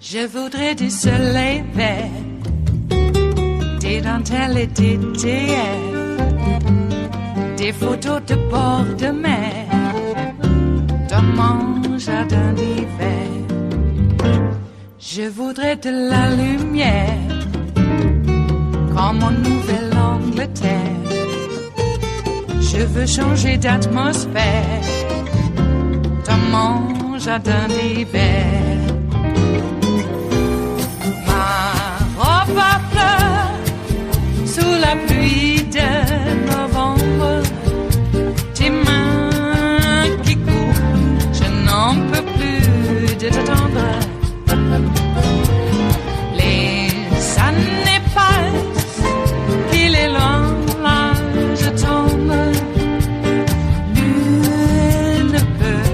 Je voudrais du soleil vert, des dentelles et des théâtres, des photos de bord de mer, dans mon jardin d'hiver. Je voudrais de la lumière, comme en Nouvelle-Angleterre. Je veux changer d'atmosphère, dans mon jardin d'hiver. Ma fleur sous la pluie de novembre, tes mains qui courent, je n'en peux plus de t'attendre. Les années passent, qu'il est loin, là je tombe. Nul ne peut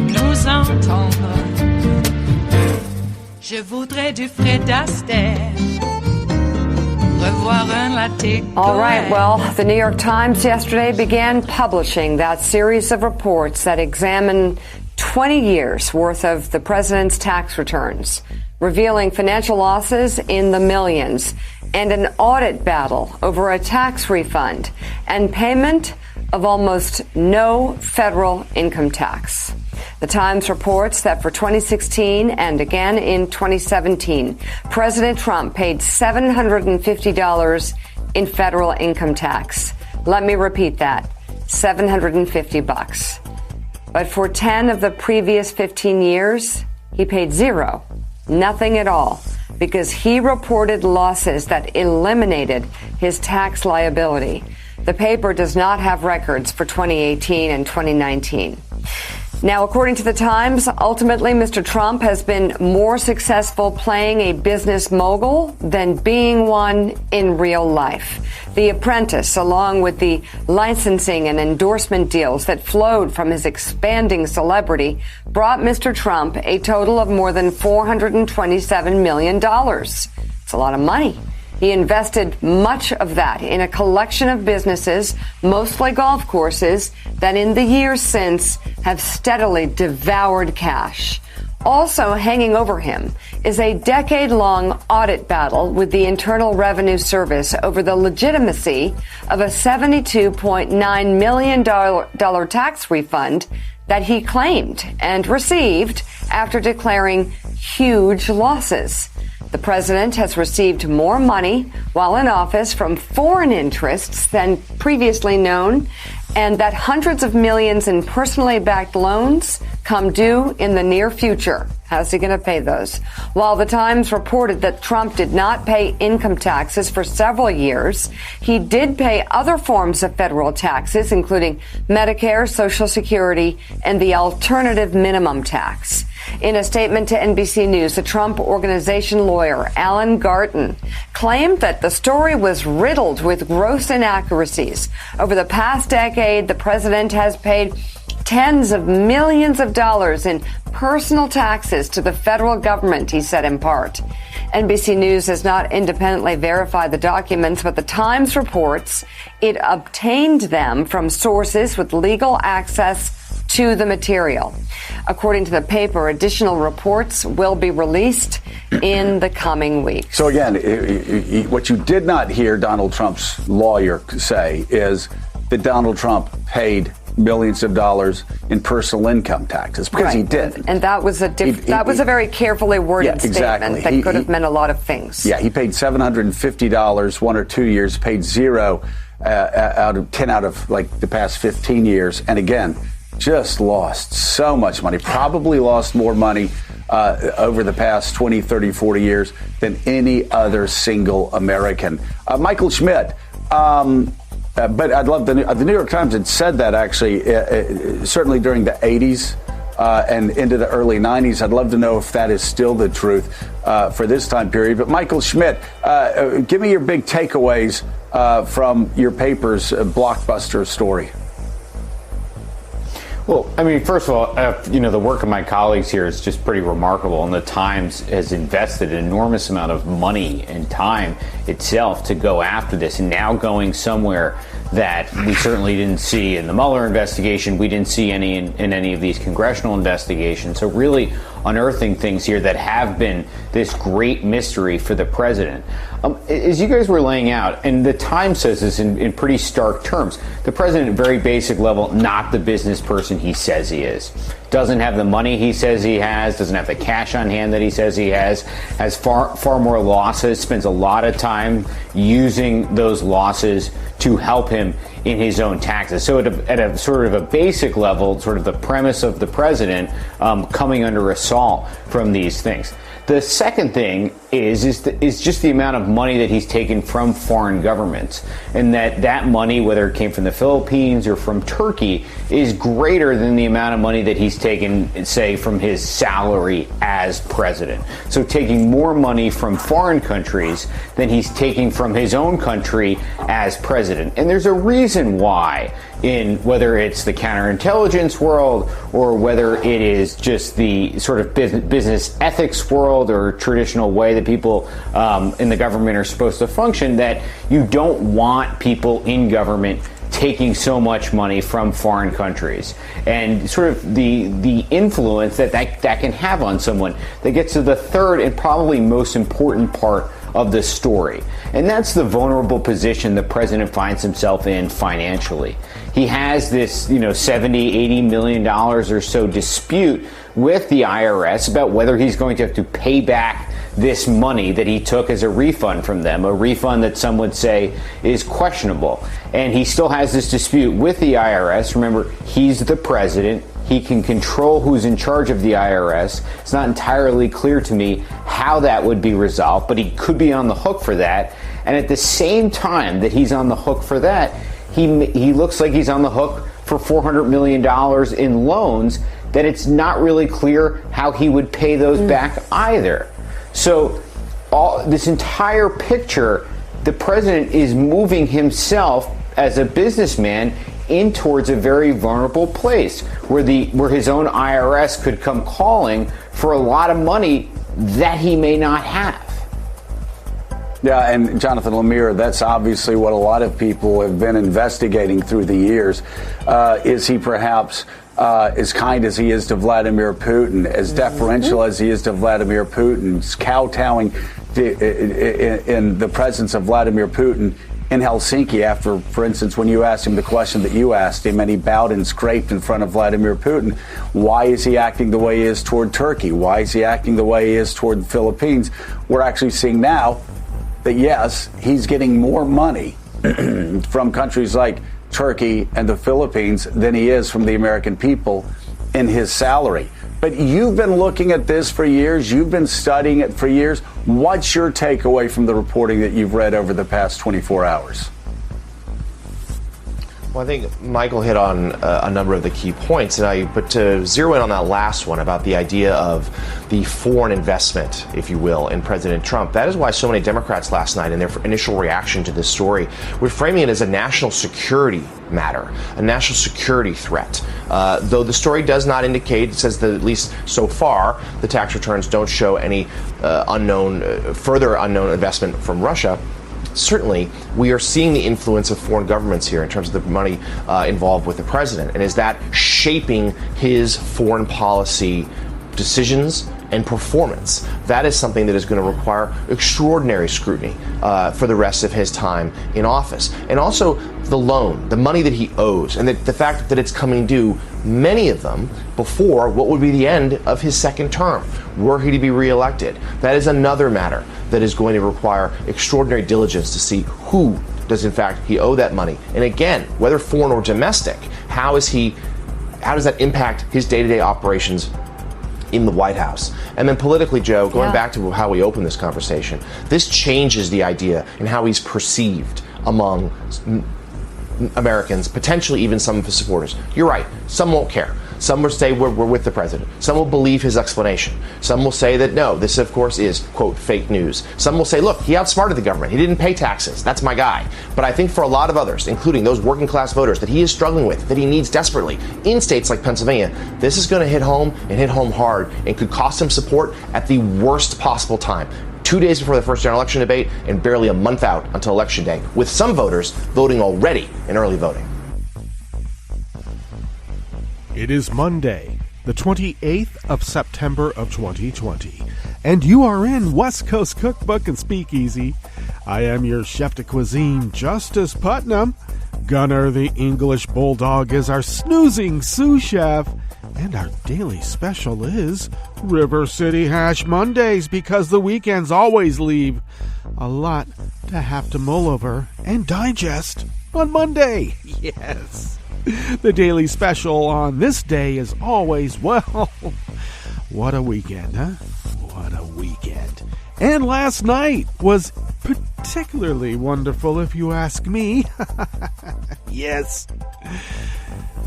nous entendre. Je voudrais du Fred Astaire, revoir un latte. All right, well, the New York Times yesterday began publishing that series of reports that examine 20 years worth of the president's tax returns, revealing financial losses in the millions and an audit battle over a tax refund and payment of almost no federal income tax. The Times reports that for 2016 and again in 2017, President Trump paid $750 in federal income tax. Let me repeat that, $750. But for 10 of the previous 15 years, he paid zero, nothing at all, because he reported losses that eliminated his tax liability. The paper does not have records for 2018 and 2019. Now, according to the Times, ultimately, Mr. Trump has been more successful playing a business mogul than being one in real life. The Apprentice, along with the licensing and endorsement deals that flowed from his expanding celebrity, brought Mr. Trump a total of more than $427 million. It's a lot of money. He invested much of that in a collection of businesses, mostly golf courses, that in the years since have steadily devoured cash. Also hanging over him is a decade-long audit battle with the Internal Revenue Service over the legitimacy of a $72.9 million tax refund that he claimed and received after declaring huge losses. The president has received more money while in office from foreign interests than previously known, and that hundreds of millions in personally backed loans come due in the near future. How's he going to pay those? While the Times reported that Trump did not pay income taxes for several years, he did pay other forms of federal taxes, including Medicare, Social Security, and the alternative minimum tax. In a statement to NBC News, the Trump Organization lawyer, Alan Garten, claimed that the story was riddled with gross inaccuracies. Over the past decade, the president has paid tens of millions of dollars in personal taxes to the federal government, he said in part. NBC News has not independently verified the documents, but the Times reports it obtained them from sources with legal access to the material. According to the paper, additional reports will be released in the coming weeks. So again, what you did not hear Donald Trump's lawyer say is that Donald Trump paid millions of dollars in personal income taxes, because he did. And that was a very carefully worded statement that could have meant a lot of things. Yeah, he paid $750 1 or 2 years, paid zero out of 10 out of like the past 15 years. And again, just lost so much money, probably lost more money over the past 20, 30, 40 years than any other single American. Michael Schmidt, but I'd love the New York Times had said that actually, certainly during the 80s, and into the early 90s. I'd love to know if that is still the truth for this time period. But Michael Schmidt, give me your big takeaways from your paper's blockbuster story. Well, I mean, first of all, the work of my colleagues here is just pretty remarkable, and the Times has invested an enormous amount of money and time itself to go after this, and now going somewhere that we certainly didn't see in the Mueller investigation. We didn't see any in any of these congressional investigations. So really unearthing things here that have been this great mystery for the president. As you guys were laying out, and the Times says this in pretty stark terms, the president at a very basic level, not the business person he says he is. Doesn't have the money he says he has, doesn't have the cash on hand that he says he has far more losses, spends a lot of time using those losses to help him in his own taxes. So at a sort of a basic level, sort of the premise of the president coming under assault from these things. The second thing is just the amount of money that he's taken from foreign governments, and that money, whether it came from the Philippines or from Turkey, is greater than the amount of money that he's taken, say, from his salary as president. So taking more money from foreign countries than he's taking from his own country as president. And there's a reason why, in whether it's the counterintelligence world or whether it is just the sort of business ethics world or traditional way that people in the government are supposed to function, that you don't want people in government taking so much money from foreign countries, and sort of the influence that can have on someone. That gets to the third and probably most important part of the story, and that's the vulnerable position the president finds himself in financially. He has this, $70-80 million or so dispute with the IRS about whether he's going to have to pay back this money that he took as a refund from them, a refund that some would say is questionable. And he still has this dispute with the IRS. Remember, he's the president. He can control who's in charge of the IRS. It's not entirely clear to me how that would be resolved, but he could be on the hook for that. And at the same time that he's on the hook for that, he looks like he's on the hook for $400 million in loans that it's not really clear how he would pay those back either. So this entire picture, the president is moving himself as a businessman in towards a very vulnerable place where his own IRS could come calling for a lot of money that he may not have. Yeah, and Jonathan Lemire, that's obviously what a lot of people have been investigating through the years. Is he perhaps as kind as he is to Vladimir Putin, as deferential as he is to Vladimir Putin, kowtowing in the presence of Vladimir Putin in Helsinki after, for instance, when you asked him the question that you asked him and he bowed and scraped in front of Vladimir Putin? Why is he acting the way he is toward Turkey? Why is he acting the way he is toward the Philippines? We're actually seeing now that, yes, he's getting more money from countries like Turkey and the Philippines than he is from the American people in his salary. But you've been looking at this for years. You've been studying it for years. What's your takeaway from the reporting that you've read over the past 24 hours? Well, I think Michael hit on a number of the key points, but to zero in on that last one about the idea of the foreign investment, if you will, in President Trump, that is why so many Democrats last night in their initial reaction to this story were framing it as a national security matter, a national security threat. Though the story does not indicate, it says that at least so far, the tax returns don't show any further unknown investment from Russia. Certainly, we are seeing the influence of foreign governments here in terms of the money involved with the president. And is that shaping his foreign policy decisions and performance? That is something that is going to require extraordinary scrutiny for the rest of his time in office. And also the loan, the money that he owes, and the fact that it's coming due, many of them, before what would be the end of his second term, were he to be reelected. That is another matter that is going to require extraordinary diligence to see who does in fact he owe that money. And again, whether foreign or domestic, how does that impact his day-to-day operations in the White House? And then politically, Joe, going back to how we opened this conversation, this changes the idea in how he's perceived among Americans, potentially even some of his supporters. You're right, some won't care. Some will say we're with the president. Some will believe his explanation. Some will say that no, this of course is, quote, fake news. Some will say, look, he outsmarted the government. He didn't pay taxes. That's my guy. But I think for a lot of others, including those working class voters that he is struggling with, that he needs desperately, in states like Pennsylvania, this is going to hit home and hit home hard and could cost him support at the worst possible time. 2 days before the first general election debate and barely a month out until Election Day, with some voters voting already in early voting. It is Monday, the 28th of September of 2020, and you are in West Coast Cookbook and Speakeasy. I am your chef de cuisine, Justice Putnam. Gunnar the English Bulldog is our snoozing sous chef, and our daily special is River City Hash Mondays, because the weekends always leave a lot to have to mull over and digest on Monday. Yes. The daily special on this day is always, well, what a weekend, huh? What a weekend. And last night was particularly wonderful, if you ask me. Yes.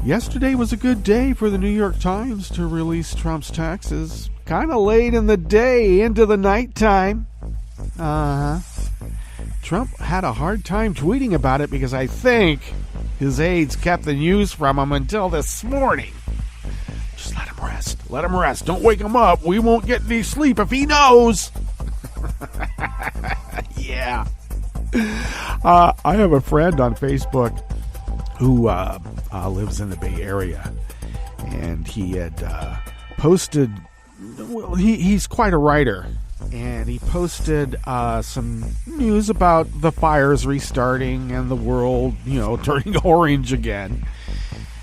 Yesterday was a good day for the New York Times to release Trump's taxes. Kind of late in the day, into the nighttime. Trump had a hard time tweeting about it because I think his aides kept the news from him until this morning. Just let him rest. Let him rest. Don't wake him up. We won't get any sleep if he knows. Yeah. I have a friend on Facebook who lives in the Bay Area, and he had posted, well, he's quite a writer, and he posted some news about the fires restarting and the world, turning orange again.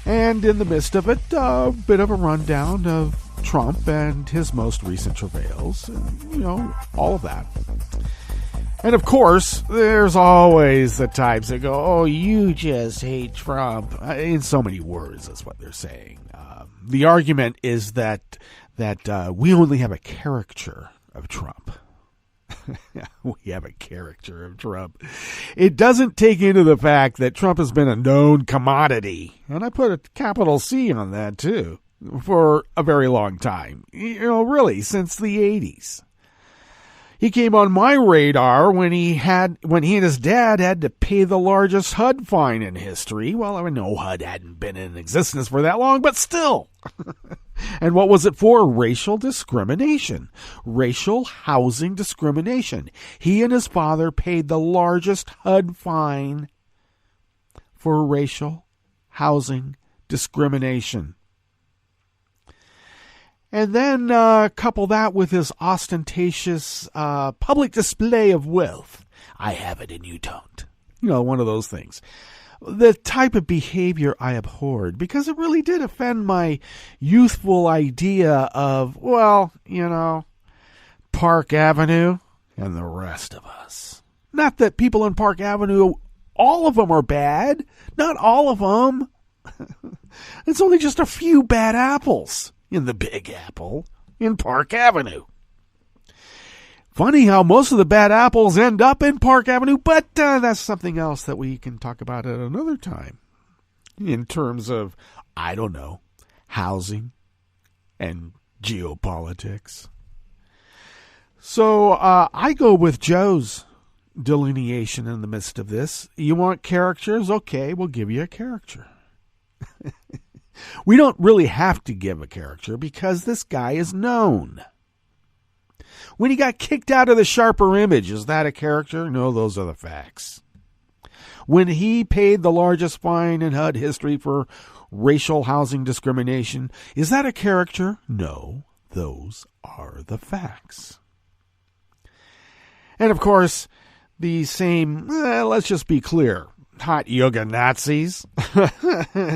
And in the midst of it, a bit of a rundown of Trump and his most recent travails, and, all of that. And of course, there's always the types that go, oh, you just hate Trump. In so many words, that's what they're saying. The argument is that we only have a caricature of Trump. We have a caricature of Trump. It doesn't take into the fact that Trump has been a known commodity. And I put a capital C on that, too, for a very long time. Really, since the 80s. He came on my radar when he and his dad had to pay the largest HUD fine in history. Well, I know HUD hadn't been in existence for that long, but still. And what was it for? Racial discrimination. Racial housing discrimination. He and his father paid the largest HUD fine for racial housing discrimination. And then couple that with his ostentatious public display of wealth. I have it and you don't. One of those things. The type of behavior I abhorred, because it really did offend my youthful idea of, Park Avenue and the rest of us. Not that people in Park Avenue, all of them are bad. Not all of them. It's only just a few bad apples in the Big Apple in Park Avenue. Funny how most of the bad apples end up in Park Avenue, but that's something else that we can talk about at another time in terms of, housing and geopolitics. So I go with Joe's delineation in the midst of this. You want characters? Okay, we'll give you a character. We don't really have to give a character because this guy is known. When he got kicked out of the Sharper Image, is that a character? No, those are the facts. When he paid the largest fine in HUD history for racial housing discrimination, is that a character? No, those are the facts. And of course, the same, let's just be clear, hot yoga Nazis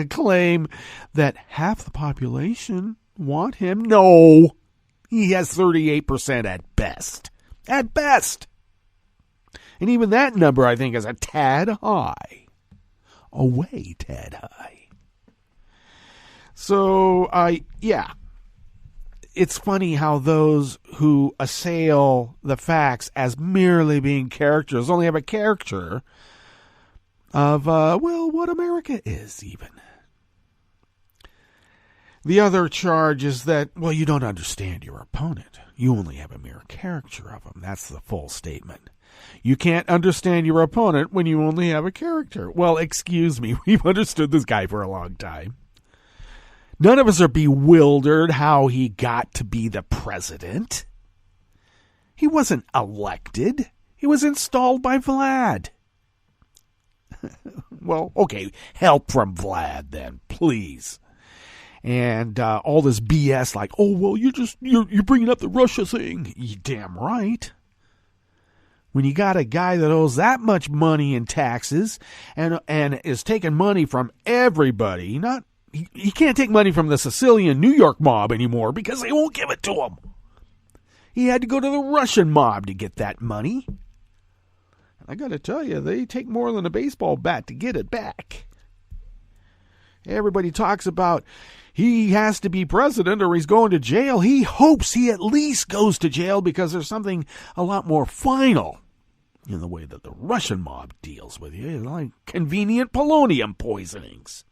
claim that half the population want him. No, he has 38% at best. At best. And even that number, I think, is a tad high. A way tad high. So, it's funny how those who assail the facts as merely being characters only have a caricature of, what America is, even. The other charge is that, well, you don't understand your opponent. You only have a mere caricature of him. That's the full statement. You can't understand your opponent when you only have a character. Well, excuse me, we've understood this guy for a long time. None of us are bewildered how he got to be the president. He wasn't elected. He was installed by Vlad. Well, okay, help from Vlad then, please. And all this BS like, oh, well, you're bringing up the Russia thing. You damn right. When you got a guy that owes that much money in taxes and is taking money from everybody, he can't take money from the Sicilian New York mob anymore because they won't give it to him. He had to go to the Russian mob to get that money. And I got to tell you, they take more than a baseball bat to get it back. Everybody talks about he has to be president or he's going to jail. He hopes he at least goes to jail because there's something a lot more final in the way that the Russian mob deals with you, like convenient polonium poisonings.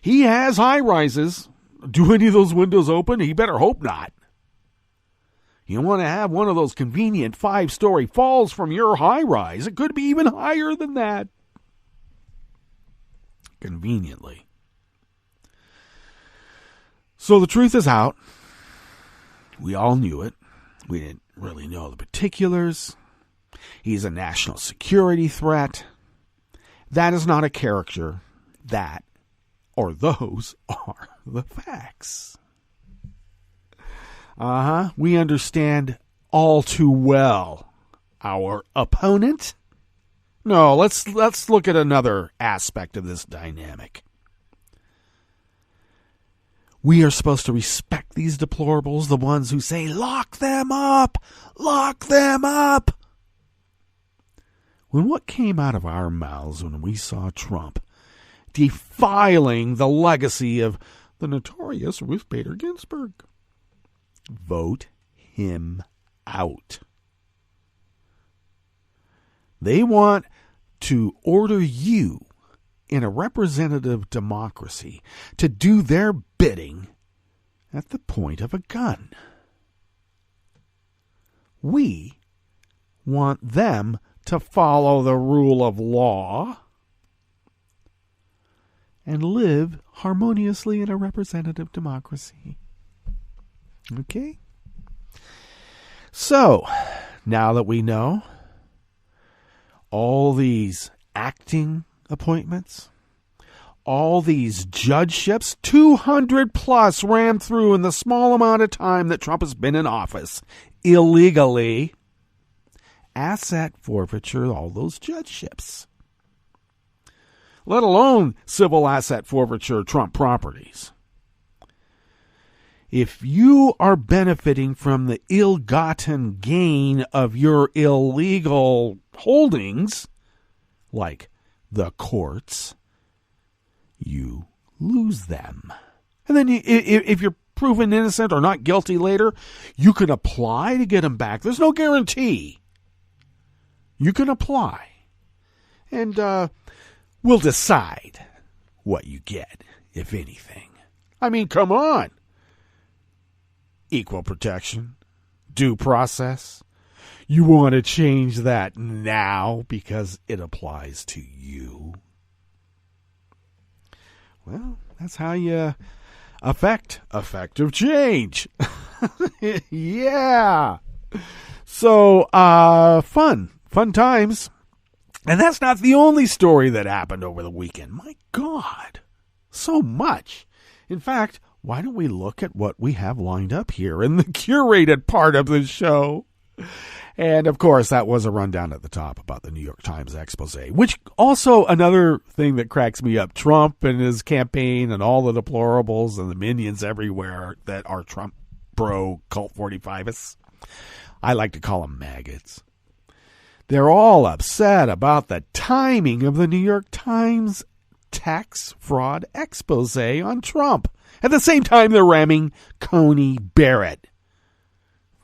He has high rises. Do any of those windows open? He better hope not. You want to have one of those convenient 5-story falls from your high rise. It could be even higher than that. Conveniently. So the truth is out. We all knew it. We didn't really know the particulars. He's a national security threat. That is not a character. That, or those, are the facts. We understand all too well our opponent. No, let's look at another aspect of this dynamic. We are supposed to respect these deplorables, the ones who say, lock them up, lock them up. When what came out of our mouths when we saw Trump defiling the legacy of the notorious Ruth Bader Ginsburg? Vote him out. They want to order you in a representative democracy to do their bidding at the point of a gun. We want them to follow the rule of law and live harmoniously in a representative democracy. Okay? So, now that we know all these acting appointments, all these judgeships, 200 plus rammed through in the small amount of time that Trump has been in office, illegally, asset forfeiture, all those judgeships. Let alone civil asset forfeiture, Trump properties. If you are benefiting from the ill-gotten gain of your illegal holdings, like the courts, you lose them. And then if you're proven innocent or not guilty later, you can apply to get them back. There's no guarantee. You can apply. And we'll decide what you get, if anything. I mean, come on. Equal protection, due process. You want to change that now because it applies to you. Well, that's how you affect effective change. Yeah. So, fun times. And that's not the only story that happened over the weekend. My God, so much. In fact, why don't we look at what we have lined up here in the curated part of the show? And, of course, that was a rundown at the top about the New York Times expose, which also another thing that cracks me up. Trump and his campaign and all the deplorables and the minions everywhere that are Trump bro cult 45ists. I like to call them maggots. They're all upset about the timing of the New York Times tax fraud expose on Trump. At the same time, they're ramming Coney Barrett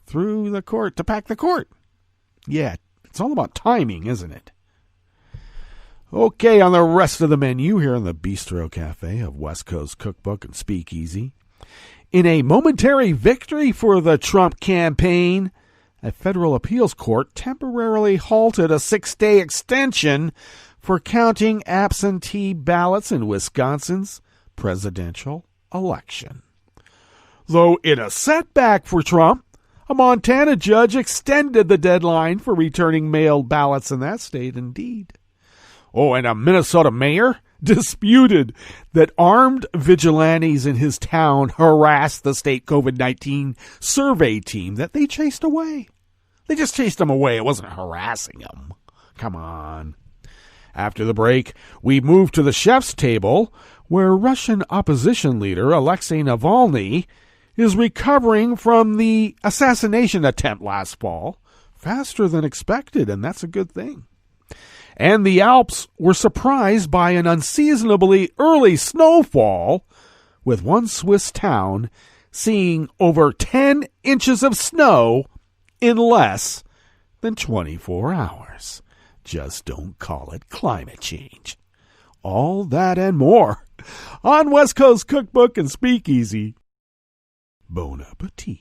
through the court to pack the court. Yeah, it's all about timing, isn't it? Okay, on the rest of the menu here in the Bistro Cafe of West Coast Cookbook and Speakeasy. In a momentary victory for the Trump campaign, a federal appeals court temporarily halted a 6-day extension for counting absentee ballots in Wisconsin's presidential election. Though in a setback for Trump, a Montana judge extended the deadline for returning mailed ballots in that state indeed. Oh, and a Minnesota mayor disputed that armed vigilantes in his town harassed the state COVID-19 survey team that they chased away. They just chased them away. It wasn't harassing them. Come on. After the break, we move to the chef's table, where Russian opposition leader Alexei Navalny is recovering from the assassination attempt last fall faster than expected, and that's a good thing. And the Alps were surprised by an unseasonably early snowfall, with one Swiss town seeing over 10 inches of snow in less than 24 hours. Just don't call it climate change. All that and more on West Coast Cookbook and Speakeasy. Bon appetit.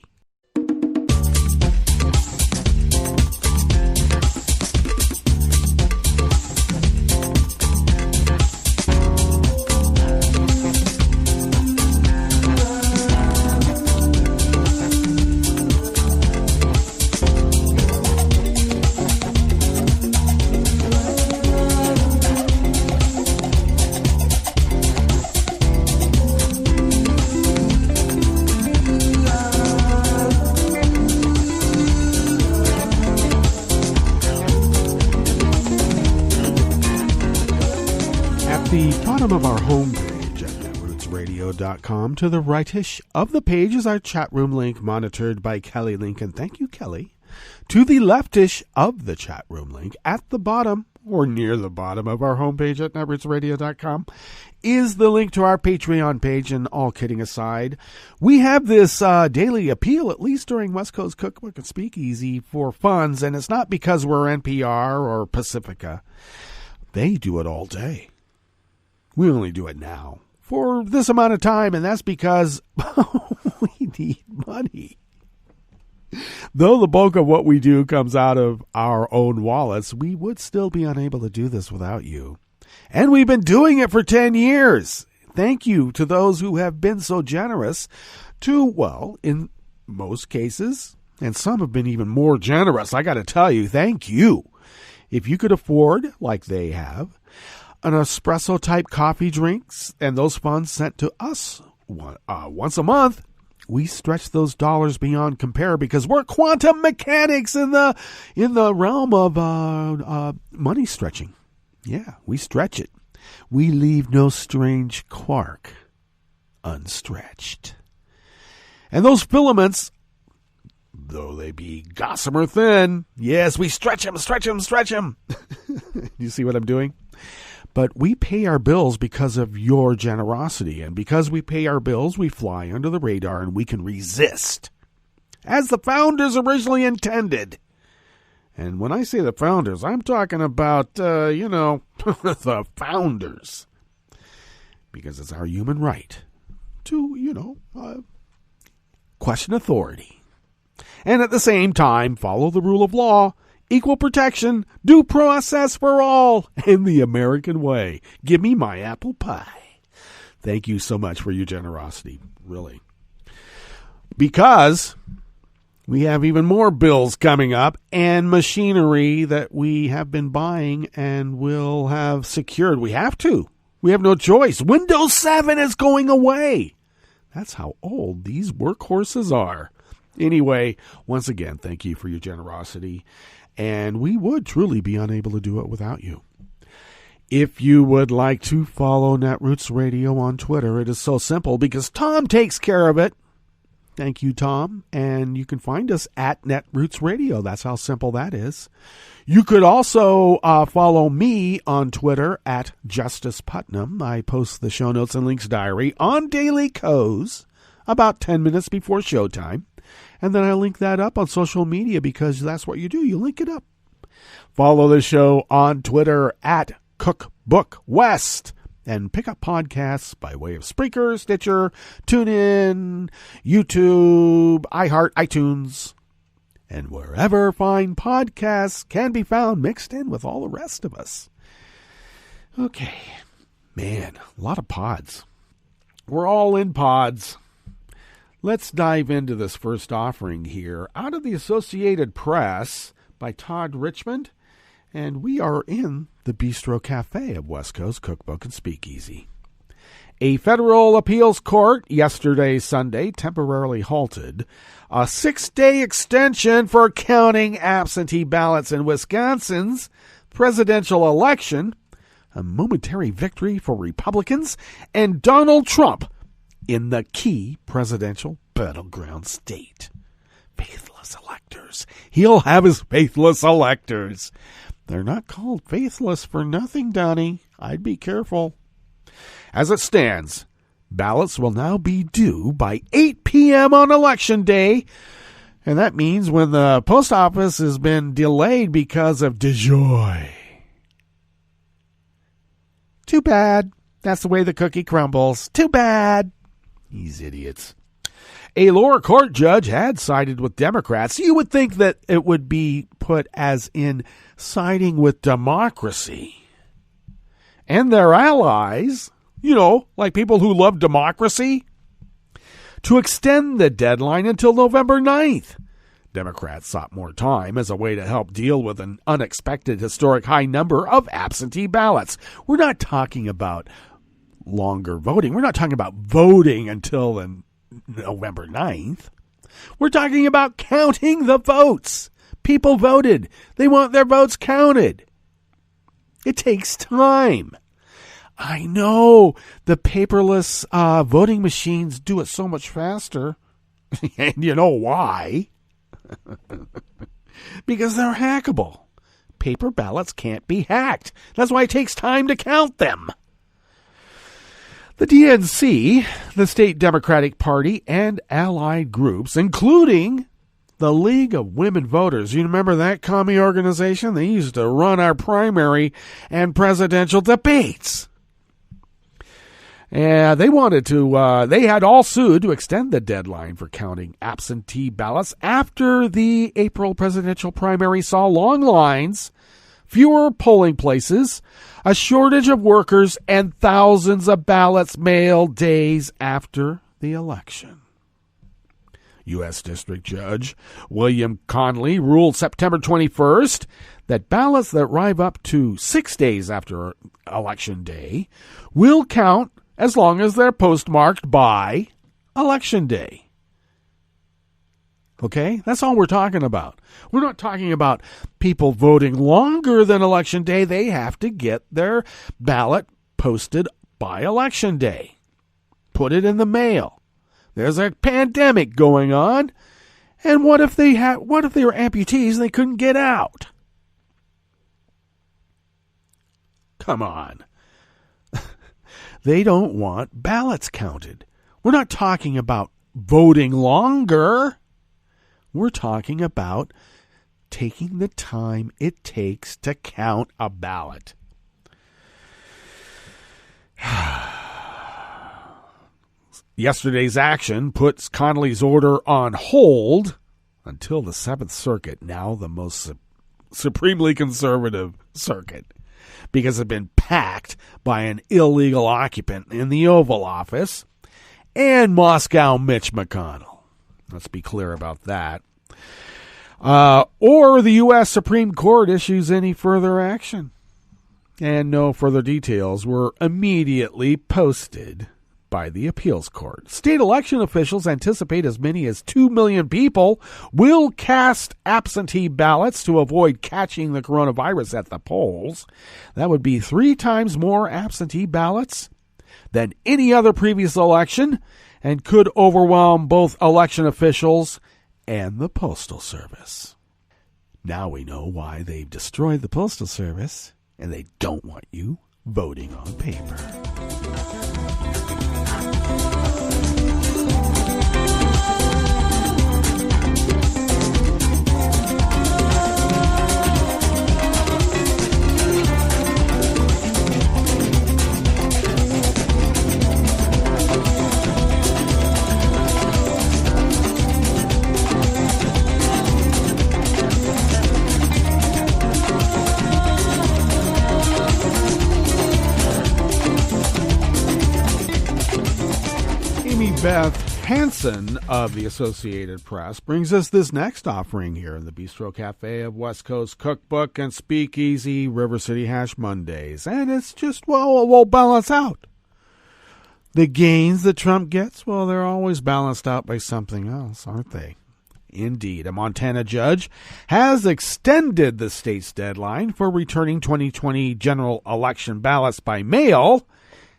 The bottom of our homepage at netrootsradio.com, to the rightish of the page is our chat room link, monitored by Kelly Lincoln. Thank you, Kelly. To the leftish of the chat room link, at the bottom or near the bottom of our homepage at netrootsradio.com, is the link to our Patreon page. And all kidding aside, we have this daily appeal, at least during West Coast Cookbook and Speakeasy, for funds. And it's not because we're NPR or Pacifica. They do it all day. We only do it now for this amount of time, and that's because we need money. Though the bulk of what we do comes out of our own wallets, we would still be unable to do this without you. And we've been doing it for 10 years. Thank you to those who have been so generous to, well, in most cases, and some have been even more generous. I got to tell you, thank you. If you could afford, like they have, an espresso-type coffee drinks, and those funds sent to us once a month, we stretch those dollars beyond compare, because we're quantum mechanics in the realm of money stretching. Yeah, we stretch it. We leave no strange quark unstretched. And those filaments, though they be gossamer thin, yes, we stretch them, stretch them, stretch them. You see what I'm doing? But we pay our bills because of your generosity. And because we pay our bills, we fly under the radar and we can resist, as the founders originally intended. And when I say the founders, I'm talking about, the founders. Because it's our human right to, question authority. And at the same time, follow the rule of law, equal protection, due process for all, and the American way. Give me my apple pie. Thank you so much for your generosity, really. Because we have even more bills coming up and machinery that we have been buying and will have secured. We have to. We have no choice. Windows 7 is going away. That's how old these workhorses are. Anyway, once again, thank you for your generosity. And we would truly be unable to do it without you. If you would like to follow Netroots Radio on Twitter, it is so simple because Tom takes care of it. Thank you, Tom. And you can find us at Netroots Radio. That's how simple that is. You could also follow me on Twitter at Justice Putnam. I post the show notes and links diary on Daily Co's about 10 minutes before showtime. And then I link that up on social media because that's what you do. You link it up. Follow the show on Twitter at Cookbook Book West, and pick up podcasts by way of Spreaker, Stitcher, TuneIn, YouTube, iHeart, iTunes, and wherever fine podcasts can be found mixed in with all the rest of us. Okay, man, a lot of pods. We're all in pods. Let's dive into this first offering here. Out of the Associated Press by Todd Richmond, and we are in the Bistro Cafe of West Coast Cookbook and Speakeasy. A federal appeals court yesterday, Sunday, temporarily halted a 6-day extension for counting absentee ballots in Wisconsin's presidential election, a momentary victory for Republicans and Donald Trump in the key presidential battleground state. Faithless electors. He'll have his faithless electors. They're not called faithless for nothing, Donnie. I'd be careful. As it stands, ballots will now be due by 8 p.m. on Election Day, and that means when the post office has been delayed because of DeJoy. Too bad. That's the way the cookie crumbles. Too bad. These idiots. A lower court judge had sided with Democrats. You would think that it would be put as in siding with democracy and their allies, like people who love democracy, to extend the deadline until November 9th. Democrats sought more time as a way to help deal with an unexpected historic high number of absentee ballots. We're not talking about longer voting. We're not talking about voting until November 9th. We're talking about counting the votes. People voted. They want their votes counted. It takes time. I know the paperless voting machines do it so much faster. And you know why? Because they're hackable. Paper ballots can't be hacked. That's why it takes time to count them. The DNC, the state Democratic Party, and allied groups, including the League of Women Voters. You remember that commie organization? They used to run our primary and presidential debates. And they wanted to, they had all sued to extend the deadline for counting absentee ballots after the April presidential primary saw long lines, fewer polling places, a shortage of workers, and thousands of ballots mailed days after the election. U.S. District Judge William Conley ruled September 21st that ballots that arrive up to 6 days after Election Day will count as long as they're postmarked by Election Day. Okay? That's all we're talking about. We're not talking about people voting longer than Election Day. They have to get their ballot posted by Election Day. Put it in the mail. There's a pandemic going on. And what if they were amputees and they couldn't get out? Come on. They don't want ballots counted. We're not talking about voting longer. We're talking about taking the time it takes to count a ballot. Yesterday's action puts Connolly's order on hold until the 7th Circuit, now the most supremely conservative circuit, because it's been packed by an illegal occupant in the Oval Office and Moscow Mitch McConnell. Let's be clear about that. Or the U.S. Supreme Court issues any further action. And no further details were immediately posted by the appeals court. State election officials anticipate as many as 2 million people will cast absentee ballots to avoid catching the coronavirus at the polls. That would be 3 times more absentee ballots than any other previous election and could overwhelm both election officials and the Postal Service. Now we know why they've destroyed the Postal Service, and they don't want you voting on paper. Beth Hansen of the Associated Press brings us this next offering here in the Bistro Cafe of West Coast Cookbook and Speakeasy River City Hash Mondays. And it's just, well, we'll balance out. The gains that Trump gets, well, they're always balanced out by something else, aren't they? Indeed, a Montana judge has extended the state's deadline for returning 2020 general election ballots by mail,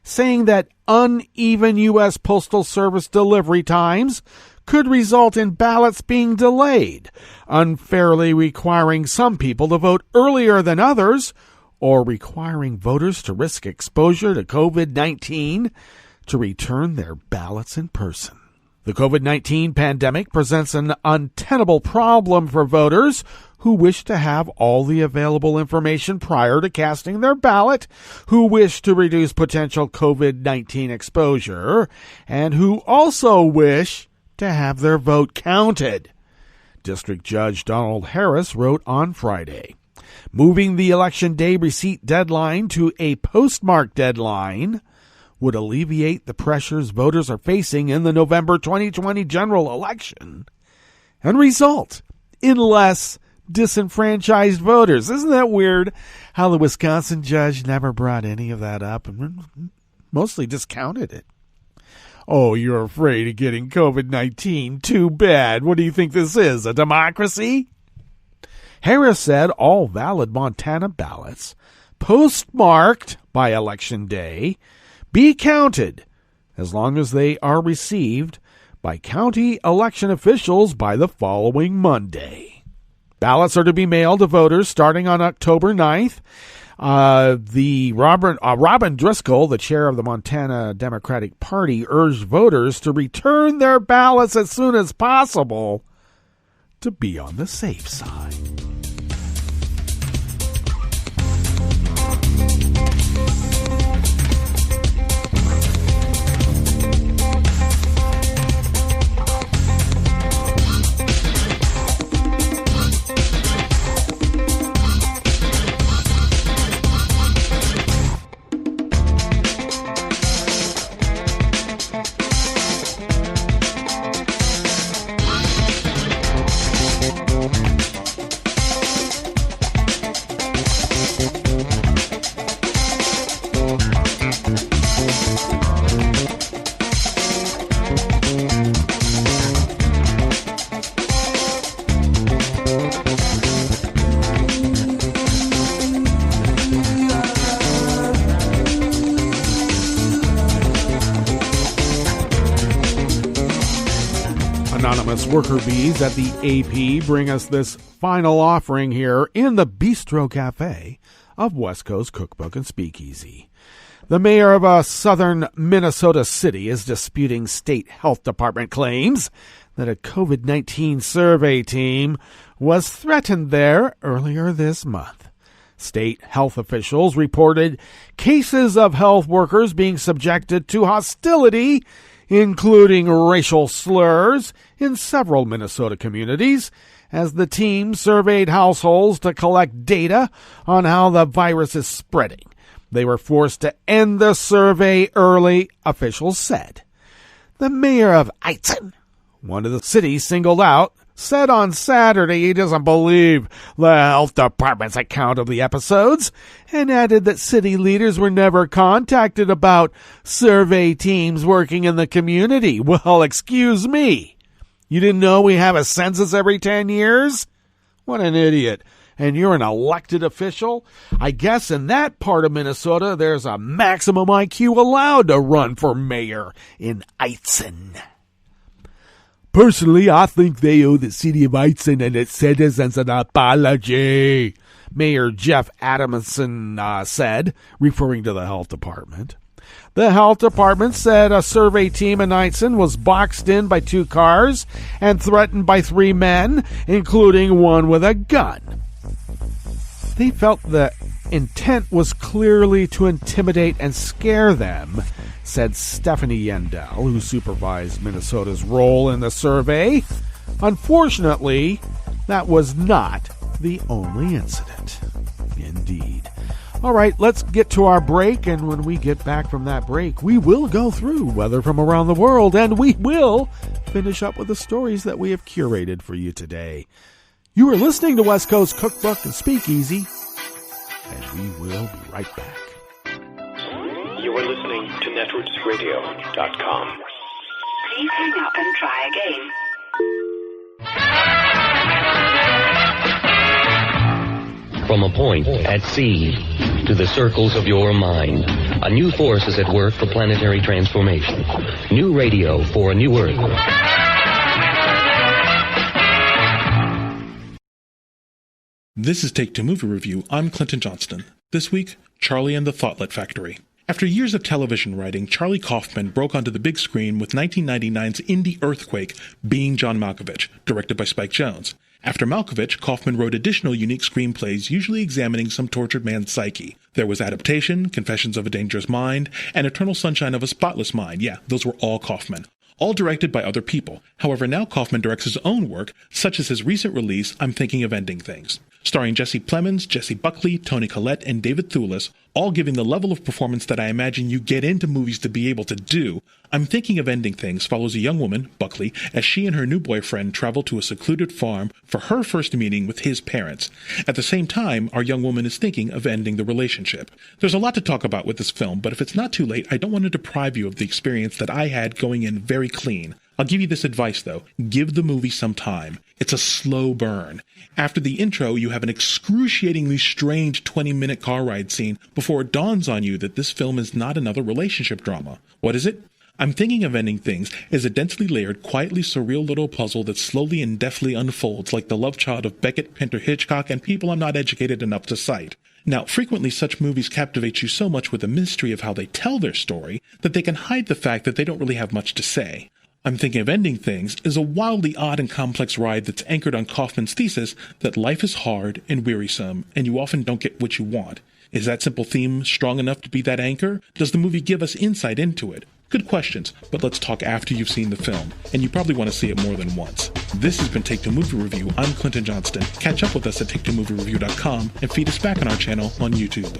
saying that uneven U.S. Postal Service delivery times could result in ballots being delayed, unfairly requiring some people to vote earlier than others, or requiring voters to risk exposure to COVID-19 to return their ballots in person. The COVID-19 pandemic presents an untenable problem for voters who wish to have all the available information prior to casting their ballot, who wish to reduce potential COVID-19 exposure, and who also wish to have their vote counted. District Judge Donald Harris wrote on Friday, moving the Election Day receipt deadline to a postmark deadline would alleviate the pressures voters are facing in the November 2020 general election and result in less disenfranchised voters. Isn't that weird how the Wisconsin judge never brought any of that up and mostly discounted it? Oh, you're afraid of getting COVID-19? Too bad. What do you think this is, a democracy? Harris said all valid Montana ballots postmarked by Election Day be counted as long as they are received by county election officials by the following Monday. Ballots are to be mailed to voters starting on October 9th. Robin Driscoll, the chair of the Montana Democratic Party, urged voters to return their ballots as soon as possible to be on the safe side. Anonymous worker bees at the AP bring us this final offering here in the Bistro Cafe of West Coast Cookbook and Speakeasy. The mayor of a southern Minnesota city is disputing state health department claims that a COVID-19 survey team was threatened there earlier this month. State health officials reported cases of health workers being subjected to hostility, including racial slurs, in several Minnesota communities, as the team surveyed households to collect data on how the virus is spreading. They were forced to end the survey early, officials said. The mayor of Eitzen, one of the cities singled out, said on Saturday he doesn't believe the health department's account of the episodes, and added that city leaders were never contacted about survey teams working in the community. Well, excuse me. You didn't know we have a census every 10 years? What an idiot. And you're an elected official? I guess in that part of Minnesota, there's a maximum IQ allowed to run for mayor in Eitzen. Personally, I think they owe the city of Eitzen and its citizens an apology, Mayor Jeff Adamson said, referring to the health department. The health department said a survey team in Eitzen was boxed in by 2 cars and threatened by 3 men, including one with a gun. They felt the intent was clearly to intimidate and scare them, said Stephanie Yendell, who supervised Minnesota's role in the survey. Unfortunately, that was not the only incident. Indeed. All right, let's get to our break, and when we get back from that break, we will go through weather from around the world, and we will finish up with the stories that we have curated for you today. You are listening to West Coast Cookbook and Speakeasy, and we will be right back. You are listening to netrootsradio.com. Please hang up and try again. From a point at sea to the circles of your mind, a new force is at work for planetary transformation. New radio for a new Earth. This is Take Two Movie Review. I'm Clinton Johnston. This week, Charlie and the Thought-Let Factory. After years of television writing, Charlie Kaufman broke onto the big screen with 1999's indie earthquake, Being John Malkovich, directed by Spike Jonze. After Malkovich, Kaufman wrote additional unique screenplays, usually examining some tortured man's psyche. There was Adaptation, Confessions of a Dangerous Mind, and Eternal Sunshine of a Spotless Mind. Yeah, those were all Kaufman. All directed by other people. However, now Kaufman directs his own work, such as his recent release, I'm Thinking of Ending Things. Starring Jesse Plemons, Jesse Buckley, Toni Collette, and David Thewlis, all giving the level of performance that I imagine you get into movies to be able to do. I'm Thinking of Ending Things follows a young woman, Buckley, as she and her new boyfriend travel to a secluded farm for her first meeting with his parents. At the same time, our young woman is thinking of ending the relationship. There's a lot to talk about with this film, but if it's not too late, I don't want to deprive you of the experience that I had going in very clean. I'll give you this advice, though. Give the movie some time. It's a slow burn. After the intro, you have an excruciatingly strange 20-minute car ride scene before it dawns on you that this film is not another relationship drama. What is it? I'm Thinking of Ending Things is a densely layered, quietly surreal little puzzle that slowly and deftly unfolds like the love child of Beckett, Pinter Hitchcock, and people I'm not educated enough to cite. Now, frequently such movies captivate you so much with the mystery of how they tell their story that they can hide the fact that they don't really have much to say. I'm Thinking of Ending Things is a wildly odd and complex ride that's anchored on Kaufman's thesis that life is hard and wearisome, and you often don't get what you want. Is that simple theme strong enough to be that anchor? Does the movie give us insight into it? Good questions, but let's talk after you've seen the film, and you probably want to see it more than once. This has been Take Two Movie Review. I'm Clinton Johnston. Catch up with us at TakeTwoMovieReview.com and feed us back on our channel on YouTube.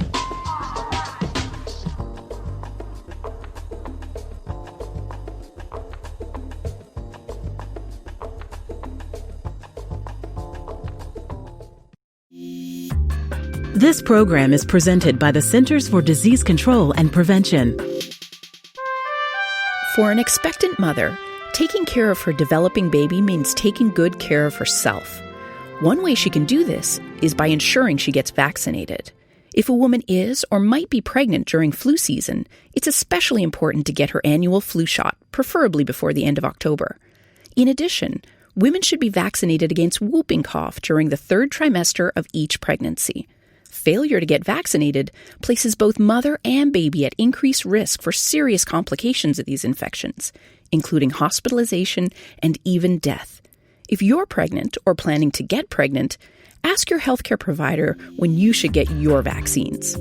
This program is presented by the Centers for Disease Control and Prevention. For an expectant mother, taking care of her developing baby means taking good care of herself. One way she can do this is by ensuring she gets vaccinated. If a woman is or might be pregnant during flu season, it's especially important to get her annual flu shot, preferably before the end of October. In addition, women should be vaccinated against whooping cough during the third trimester of each pregnancy. Failure to get vaccinated places both mother and baby at increased risk for serious complications of these infections, including hospitalization and even death. If you're pregnant or planning to get pregnant, ask your healthcare provider when you should get your vaccines.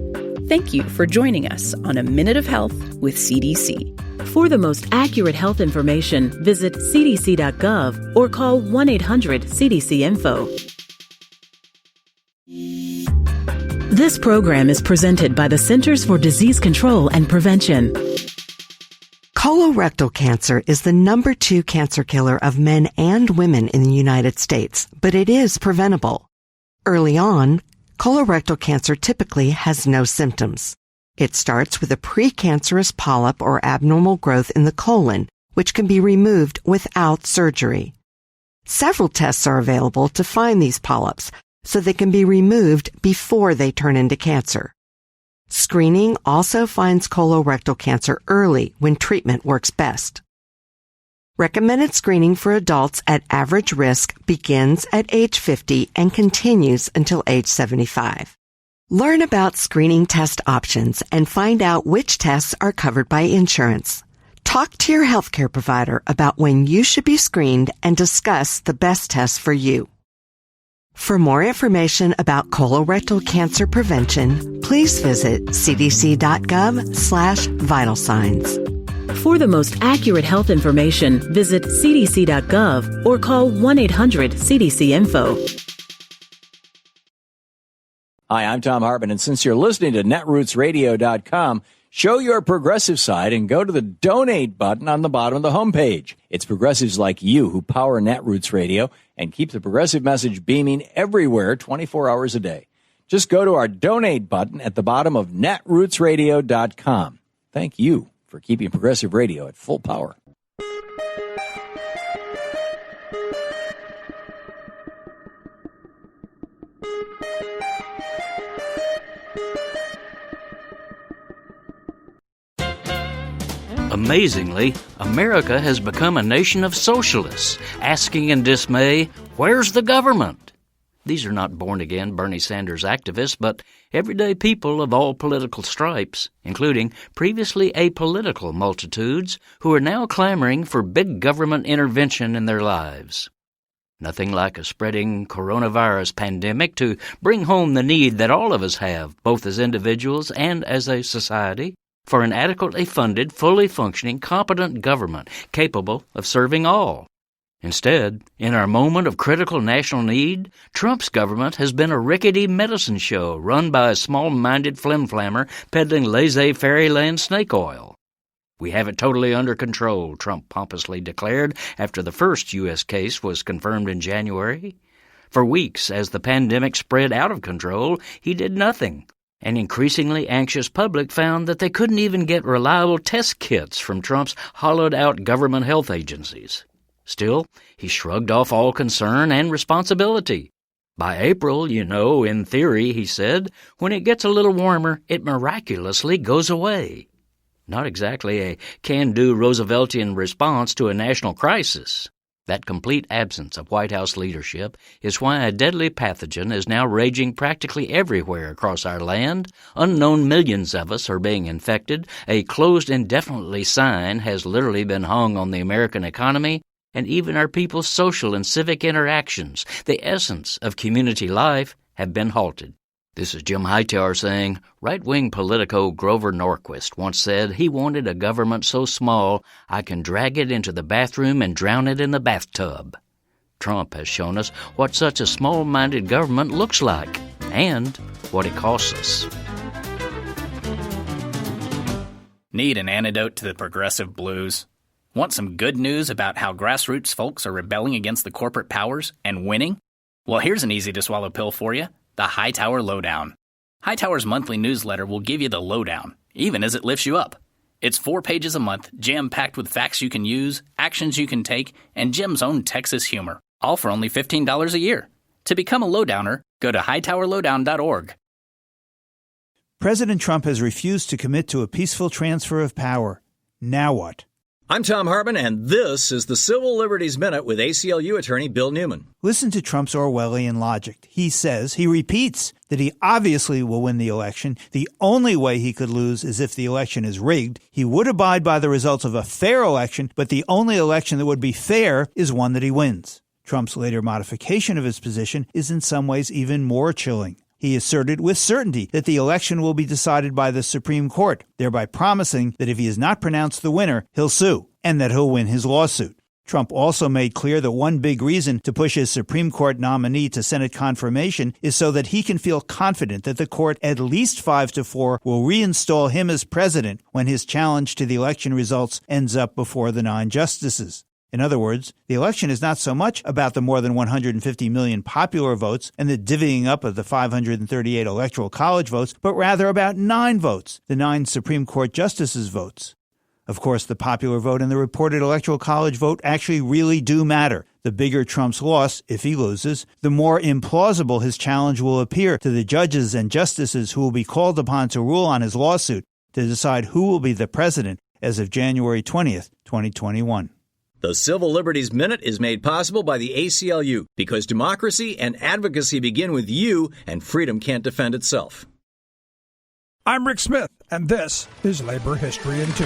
Thank you for joining us on A Minute of Health with CDC. For the most accurate health information, visit cdc.gov or call 1-800-CDC-INFO. This program is presented by the Centers for Disease Control and Prevention. Colorectal cancer is the number 2 cancer killer of men and women in the United States, but it is preventable. Early on, colorectal cancer typically has no symptoms. It starts with a precancerous polyp or abnormal growth in the colon, which can be removed without surgery. Several tests are available to find these polyps, so they can be removed before they turn into cancer. Screening also finds colorectal cancer early when treatment works best. Recommended screening for adults at average risk begins at age 50 and continues until age 75. Learn about screening test options and find out which tests are covered by insurance. Talk to your healthcare provider about when you should be screened and discuss the best tests for you. For more information about colorectal cancer prevention, please visit cdc.gov/vital signs. For the most accurate health information, visit cdc.gov or call 1-800-CDC-INFO. Hi, I'm Tom Hartman, and since you're listening to netrootsradio.com, show your progressive side and go to the donate button on the bottom of the homepage. It's progressives like you who power Netroots Radio and keep the progressive message beaming everywhere 24 hours a day. Just go to our donate button at the bottom of netrootsradio.com. Thank you for keeping progressive radio at full power. Amazingly, America has become a nation of socialists, asking in dismay, where's the government? These are not born-again Bernie Sanders activists, but everyday people of all political stripes, including previously apolitical multitudes who are now clamoring for big government intervention in their lives. Nothing like a spreading coronavirus pandemic to bring home the need that all of us have, both as individuals and as a society, for an adequately funded, fully functioning, competent government capable of serving all. Instead, in our moment of critical national need, Trump's government has been a rickety medicine show run by a small-minded flim-flammer peddling laissez-fairyland snake oil. We have it totally under control, Trump pompously declared after the first U.S. case was confirmed in January. For weeks, as the pandemic spread out of control, he did nothing. An increasingly anxious public found that they couldn't even get reliable test kits from Trump's hollowed-out government health agencies. Still, he shrugged off all concern and responsibility. By April, in theory, he said, when it gets a little warmer, it miraculously goes away. Not exactly a can-do Rooseveltian response to a national crisis. That complete absence of White House leadership is why a deadly pathogen is now raging practically everywhere across our land. Unknown millions of us are being infected. A closed indefinitely sign has literally been hung on the American economy, and even our people's social and civic interactions, the essence of community life, have been halted. This is Jim Hightower saying, right-wing politico Grover Norquist once said he wanted a government so small I can drag it into the bathroom and drown it in the bathtub. Trump has shown us what such a small-minded government looks like and what it costs us. Need an antidote to the progressive blues? Want some good news about how grassroots folks are rebelling against the corporate powers and winning? Well, here's an easy-to-swallow pill for you. The Hightower Lowdown. Hightower's monthly newsletter will give you the lowdown, even as it lifts you up. It's 4 pages a month, jam-packed with facts you can use, actions you can take, and Jim's own Texas humor, all for only $15 a year. To become a lowdowner, go to hightowerlowdown.org. President Trump has refused to commit to a peaceful transfer of power. Now what? I'm Tom Hartman, and this is the Civil Liberties Minute with ACLU attorney Bill Newman. Listen to Trump's Orwellian logic. He repeats that he obviously will win the election. The only way he could lose is if the election is rigged. He would abide by the results of a fair election, but the only election that would be fair is one that he wins. Trump's later modification of his position is in some ways even more chilling. He asserted with certainty that the election will be decided by the Supreme Court, thereby promising that if he is not pronounced the winner, he'll sue, and that he'll win his lawsuit. Trump also made clear that one big reason to push his Supreme Court nominee to Senate confirmation is so that he can feel confident that the court, at least 5-4, will reinstall him as president when his challenge to the election results ends up before the 9 justices. In other words, the election is not so much about the more than 150 million popular votes and the divvying up of the 538 Electoral College votes, but rather about 9 votes, the 9 Supreme Court justices' votes. Of course, the popular vote and the reported Electoral College vote actually really do matter. The bigger Trump's loss, if he loses, the more implausible his challenge will appear to the judges and justices who will be called upon to rule on his lawsuit to decide who will be the president as of January 20th, 2021. The Civil Liberties Minute is made possible by the ACLU because democracy and advocacy begin with you, and freedom can't defend itself. I'm Rick Smith, and this is Labor History in 2.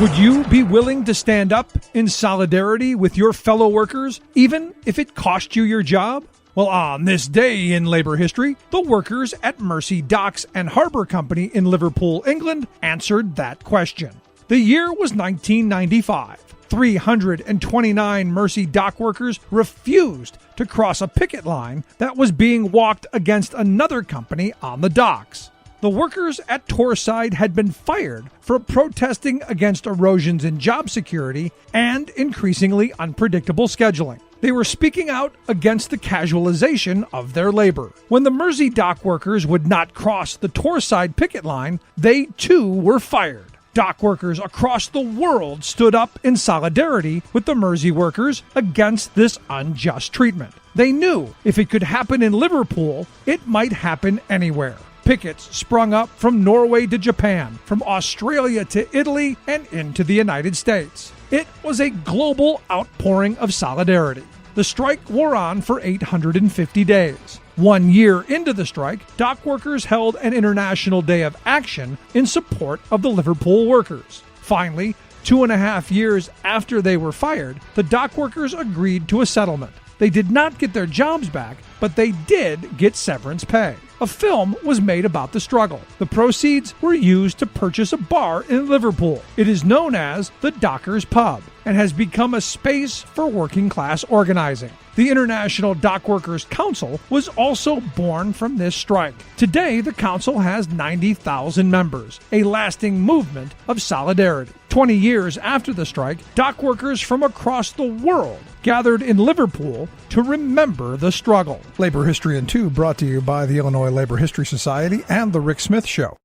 Would you be willing to stand up in solidarity with your fellow workers, even if it cost you your job? Well, on this day in labor history, the workers at Mersey Docks and Harbour Company in Liverpool, England, answered that question. The year was 1995. 329 Mercy dock workers refused to cross a picket line that was being walked against another company on the docks. The workers at Torside had been fired for protesting against erosions in job security and increasingly unpredictable scheduling. They were speaking out against the casualization of their labor. When the Mersey dock workers would not cross the Torside picket line, they too were fired. Dock workers across the world stood up in solidarity with the Mersey workers against this unjust treatment. They knew if it could happen in Liverpool, it might happen anywhere. Pickets sprung up from Norway to Japan, from Australia to Italy, and into the United States. It was a global outpouring of solidarity. The strike wore on for 850 days. 1 year into the strike, dock workers held an international day of action in support of the Liverpool workers. Finally, 2.5 years after they were fired, the dock workers agreed to a settlement. They did not get their jobs back, but they did get severance pay. A film was made about the struggle. The proceeds were used to purchase a bar in Liverpool. It is known as the Dockers Pub and has become a space for working class organizing. The International Dock Workers Council was also born from this strike. Today, the council has 90,000 members, a lasting movement of solidarity. 20 years after the strike, dock workers from across the world gathered in Liverpool to remember the struggle. Labor History in 2 brought to you by the Illinois Labor History Society and The Rick Smith Show.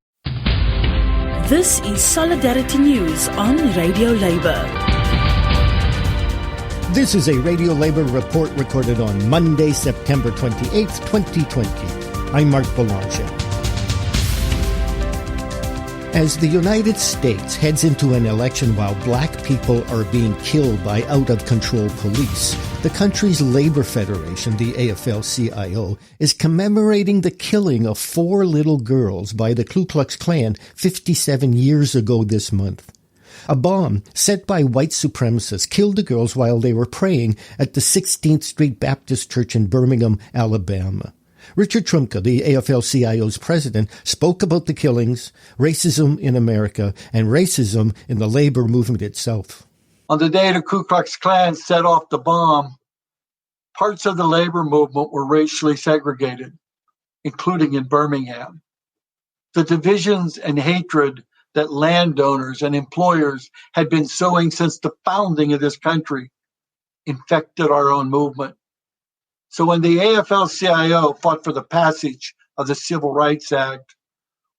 This is Solidarity News on Radio Labor. This is a Radio Labor report recorded on Monday, September 28th, 2020. I'm Mark Boulanger. As the United States heads into an election while black people are being killed by out-of-control police, the country's labor federation, the AFL-CIO, is commemorating the killing of 4 little girls by the Ku Klux Klan 57 years ago this month. A bomb set by white supremacists killed the girls while they were praying at the 16th Street Baptist Church in Birmingham, Alabama. Richard Trumka, the AFL-CIO's president, spoke about the killings, racism in America, and racism in the labor movement itself. On the day the Ku Klux Klan set off the bomb, parts of the labor movement were racially segregated, including in Birmingham. The divisions and hatred that landowners and employers had been sowing since the founding of this country infected our own movement. So when the AFL-CIO fought for the passage of the Civil Rights Act,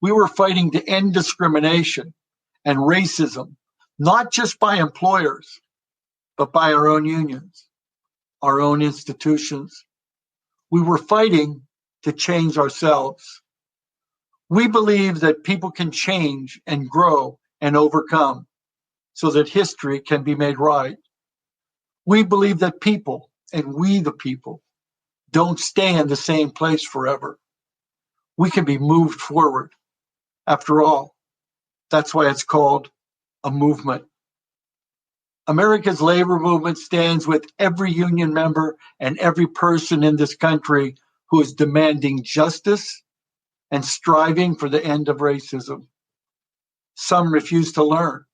we were fighting to end discrimination and racism, not just by employers, but by our own unions, our own institutions. We were fighting to change ourselves. We believe that people can change and grow and overcome so that history can be made right. We believe that people, and we the people, don't stay in the same place forever. We can be moved forward. After all, that's why it's called a movement. America's labor movement stands with every union member and every person in this country who is demanding justice and striving for the end of racism. Some refuse to learn.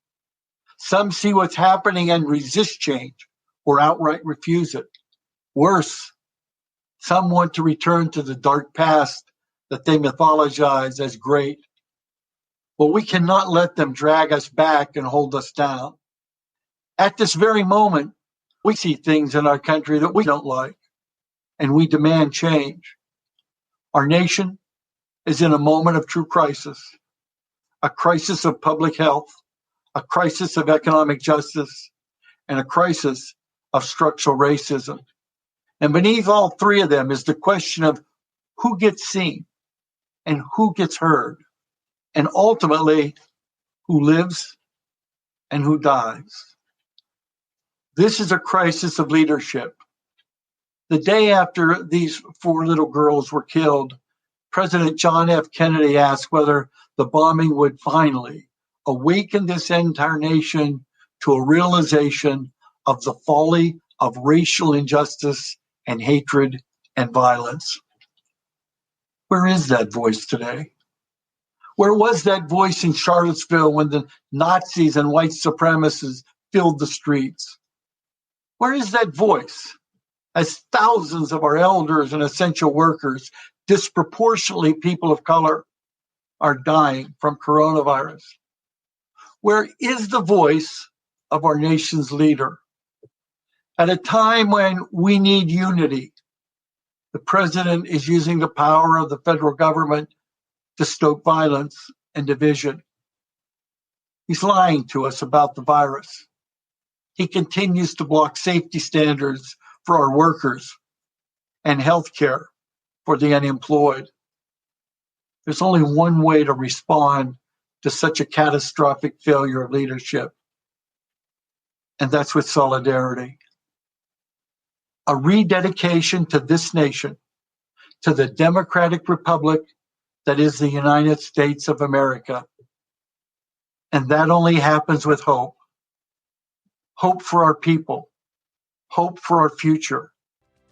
Some see what's happening and resist change or outright refuse it. Worse, some want to return to the dark past that they mythologize as great. But we cannot let them drag us back and hold us down. At this very moment, we see things in our country that we don't like, and we demand change. Our nation is in a moment of true crisis, a crisis of public health, a crisis of economic justice, and a crisis of structural racism. And beneath all three of them is the question of who gets seen and who gets heard, and ultimately who lives and who dies. This is a crisis of leadership. The day after these 4 little girls were killed, President John F. Kennedy asked whether the bombing would finally awaken this entire nation to a realization of the folly of racial injustice and hatred and violence. Where is that voice today? Where was that voice in Charlottesville when the Nazis and white supremacists filled the streets. Where is that voice? As thousands of our elders and essential workers, disproportionately people of color, are dying from coronavirus. Where is the voice of our nation's leader? At a time when we need unity, the president is using the power of the federal government to stoke violence and division. He's lying to us about the virus. He continues to block safety standards for our workers and health care for the unemployed. There's only one way to respond to such a catastrophic failure of leadership, and that's with solidarity. A rededication to this nation, to the democratic republic that is the United States of America. And that only happens with hope. Hope for our people, hope for our future,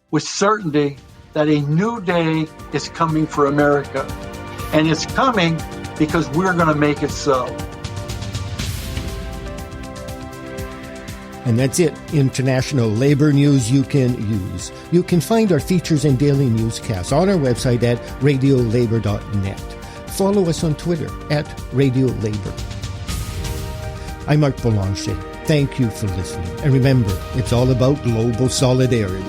with certainty that a new day is coming for America. And it's coming because we're going to make it so. And that's it. International labor news you can use. You can find our features and daily newscasts on our website at radiolabor.net. Follow us on Twitter at radiolabor. I'm Mark Boulanger. Thank you for listening. And remember, it's all about global solidarity.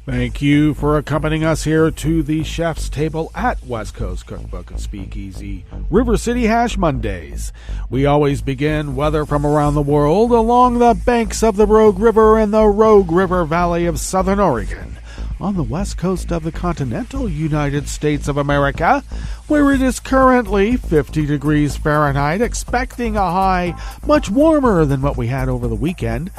Thank you for accompanying us here to the chef's table at West Coast Cookbook and Speakeasy, River City Hash Mondays. We always begin weather from around the world along the banks of the Rogue River in the Rogue River Valley of Southern Oregon, on the west coast of the continental United States of America, where it is currently 50 degrees Fahrenheit, expecting a high much warmer than what we had over the weekend.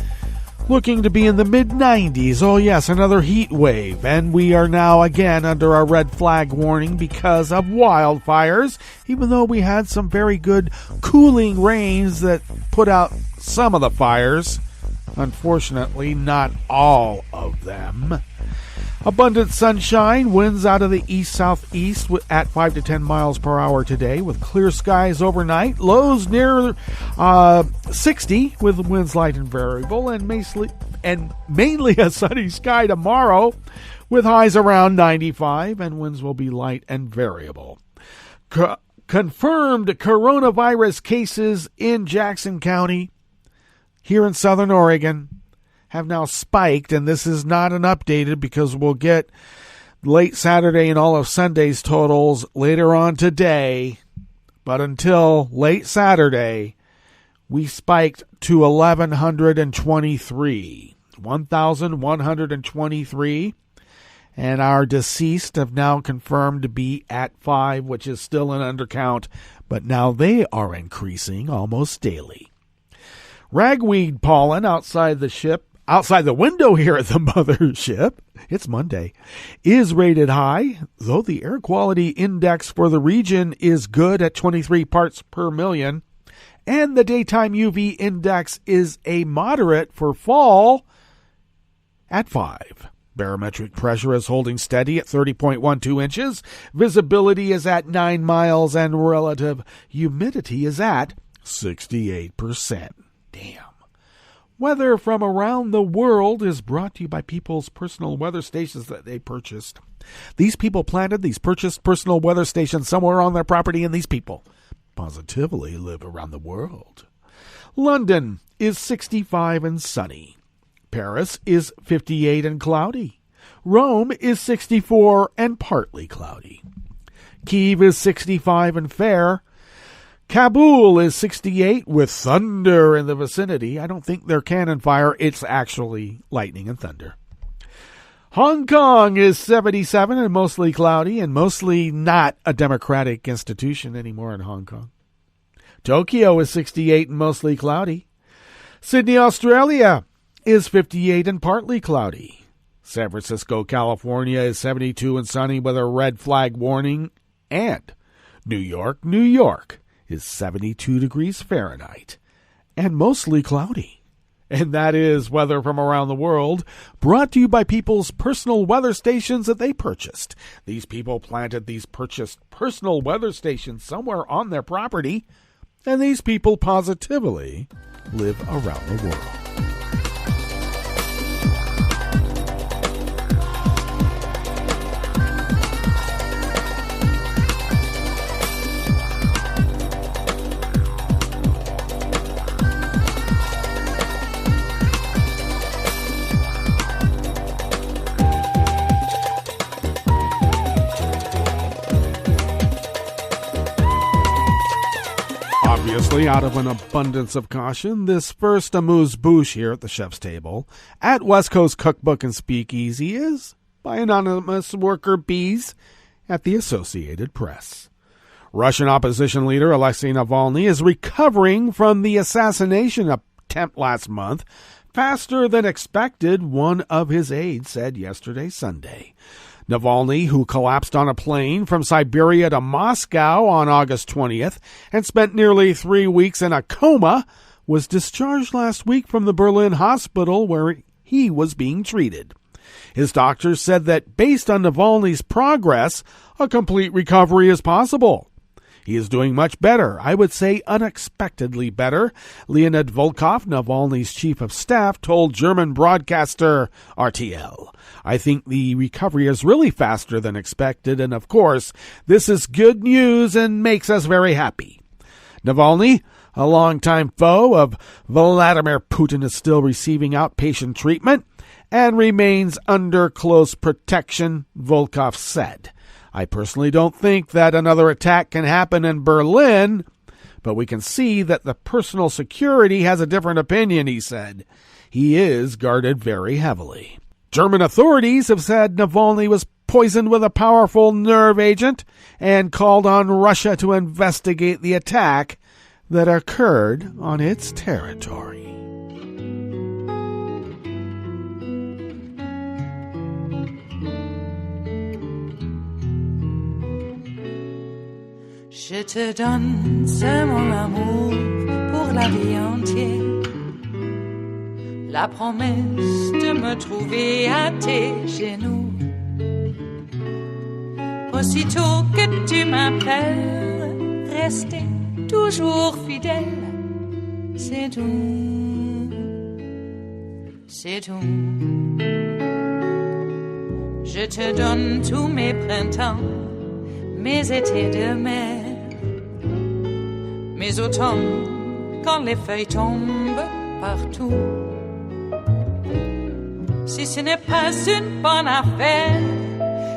Looking to be in the mid-90s. Oh yes, another heat wave. And we are now again under a red flag warning because of wildfires, even though we had some very good cooling rains that put out some of the fires. Unfortunately, not all of them. Abundant sunshine, winds out of the east-southeast at 5 to 10 miles per hour today, with clear skies overnight. Lows near 60, with winds light and variable, and mainly a sunny sky tomorrow, with highs around 95, and winds will be light and variable. Confirmed coronavirus cases in Jackson County, here in Southern Oregon, have now spiked, and this is not an updated because we'll get late Saturday and all of Sunday's totals later on today. But until late Saturday, we spiked to 1,123, and our deceased have now confirmed to be at 5, which is still an undercount, but now they are increasing almost daily. Ragweed pollen outside the window here at the mothership, it's Monday, is rated high, though the air quality index for the region is good at 23 parts per million, and the daytime UV index is a moderate for fall at 5. Barometric pressure is holding steady at 30.12 inches, visibility is at 9 miles, and relative humidity is at 68%. Damn. Weather from around the world is brought to you by people's personal weather stations that they purchased. These people planted these purchased personal weather stations somewhere on their property, and these people positively live around the world. London is 65 and sunny. Paris is 58 and cloudy. Rome is 64 and partly cloudy. Kyiv is 65 and fair. Kabul is 68 with thunder in the vicinity. I don't think they're cannon fire. It's actually lightning and thunder. Hong Kong is 77 and mostly cloudy and mostly not a democratic institution anymore in Hong Kong. Tokyo is 68 and mostly cloudy. Sydney, Australia is 58 and partly cloudy. San Francisco, California is 72 and sunny with a red flag warning. And New York, New York is 72 degrees Fahrenheit and mostly cloudy. And that is weather from around the world, brought to you by people's personal weather stations that they purchased. These people planted these purchased personal weather stations somewhere on their property, and these people positively live around the world. Obviously, out of an abundance of caution, this first amuse-bouche here at the chef's table at West Coast Cookbook and Speakeasy is by anonymous worker bees at the Associated Press. Russian opposition leader Alexei Navalny is recovering from the assassination attempt last month faster than expected, one of his aides said yesterday, Sunday. Navalny, who collapsed on a plane from Siberia to Moscow on August 20th and spent nearly 3 weeks in a coma, was discharged last week from the Berlin hospital where he was being treated. His doctors said that based on Navalny's progress, a complete recovery is possible. He is doing much better, I would say unexpectedly better, Leonid Volkov, Navalny's chief of staff, told German broadcaster RTL. I think the recovery is really faster than expected, and of course, this is good news and makes us very happy. Navalny, a longtime foe of Vladimir Putin, is still receiving outpatient treatment and remains under close protection, Volkov said. I personally don't think that another attack can happen in Berlin, but we can see that the personal security has a different opinion, he said. He is guarded very heavily. German authorities have said Navalny was poisoned with a powerful nerve agent and called on Russia to investigate the attack that occurred on its territory. Je te donne ce mon amour pour la vie entière. La promesse de me trouver à tes genoux. Aussitôt que tu m'appelles, rester toujours fidèle. C'est tout, c'est tout. Je te donne tous mes printemps, mes étés de mer. Mes automnes, quand les feuilles tombent partout. Si ce n'est pas une bonne affaire,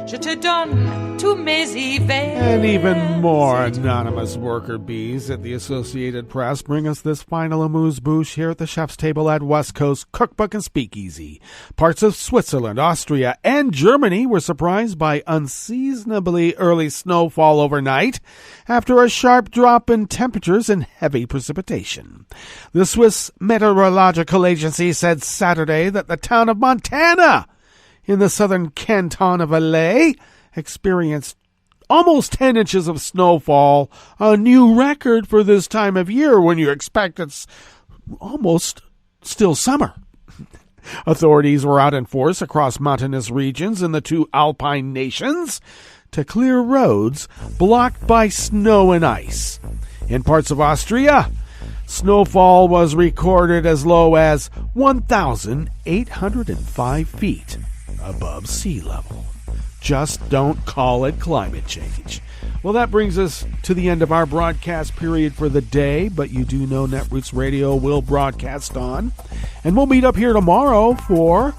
je te donne tous mes hivers. And even more anonymous worker bees at the Associated Press bring us this final amuse-bouche here at the chef's table at West Coast Cookbook and Speakeasy. Parts of Switzerland, Austria, and Germany were surprised by unseasonably early snowfall overnight after a sharp drop in temperatures and heavy precipitation. The Swiss Meteorological Agency said Saturday that the town of Montana in the southern canton of Valais experienced almost 10 inches of snowfall, a new record for this time of year when you expect it's almost still summer. Authorities were out in force across mountainous regions in the two Alpine nations to clear roads blocked by snow and ice. In parts of Austria, snowfall was recorded as low as 1,805 feet above sea level. Just don't call it climate change. Well, that brings us to the end of our broadcast period for the day, but you do know Netroots Radio will broadcast on. And we'll meet up here tomorrow for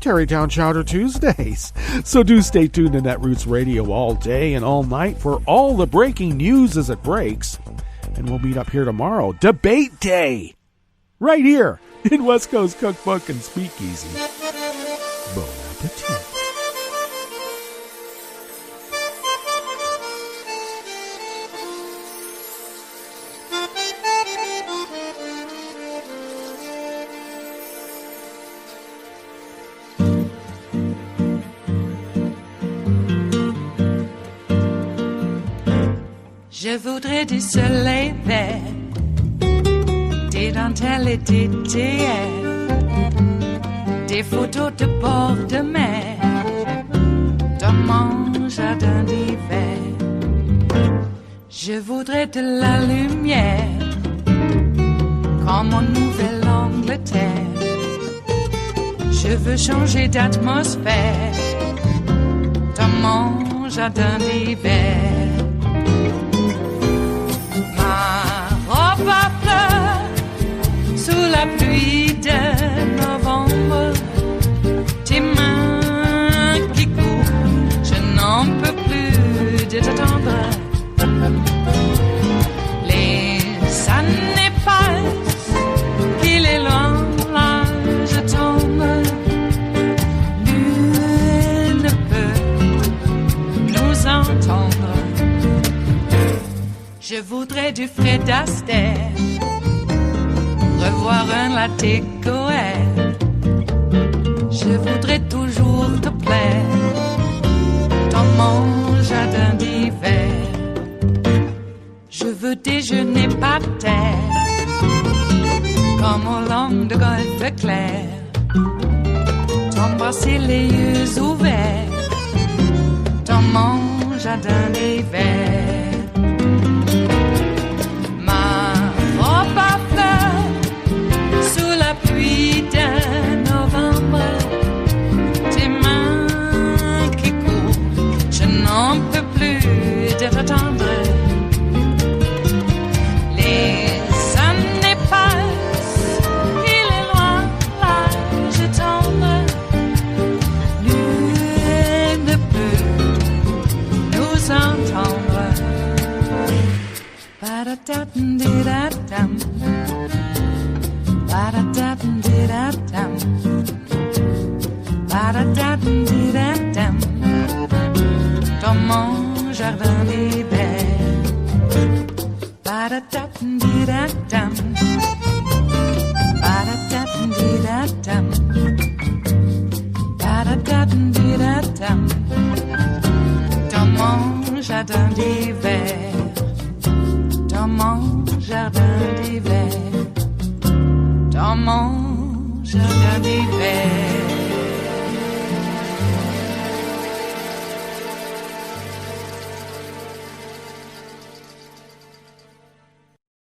Terrytown Chowder Tuesdays. So do stay tuned to Netroots Radio all day and all night for all the breaking news as it breaks. And we'll meet up here tomorrow, Debate Day, right here in West Coast Cookbook and Speakeasy. Boom. Altitude. Je voudrais du soleil vert, des dentelles et des théières, des photos de bord de mer, dans mon jardin d'hiver. Je voudrais de la lumière, comme en Nouvelle-Angleterre. Je veux changer d'atmosphère, dans mon jardin d'hiver. Robe à fleurs, sous la pluie de novembre, tes mains qui courent, je n'en peux plus de t'attendre. Les années passent, qu'il est loin, là je tombe. Nul ne peut nous entendre. Je voudrais du Fred Astaire, revoir un latte Goer. Je voudrais toujours te plaire, dans mon jardin d'hiver. Je veux déjeuner par terre, comme au long de golfe clair. T'embrasser les yeux ouverts, dans mon jardin d'hiver. De novembre, tes mains qui courent, je n'en peux plus de t'attendre. Les années passent, il est loin, là je tombe. Nul ne peut nous entendre. Ba-da-da-dum-di-da-dum. Ba-da-da-dum-di-da-dum. Ba-da-da-dum-di-da-dum. Dans mon jardin d'hiver. Ba-da-da-dum-di-da-dum. Ba-da-da-dum-di-da-dum. Ba-da-da-dum-di-da-dum. Dans mon jardin d'hiver. Dans mon jardin d'hiver. Dans mon jardin d'hiver.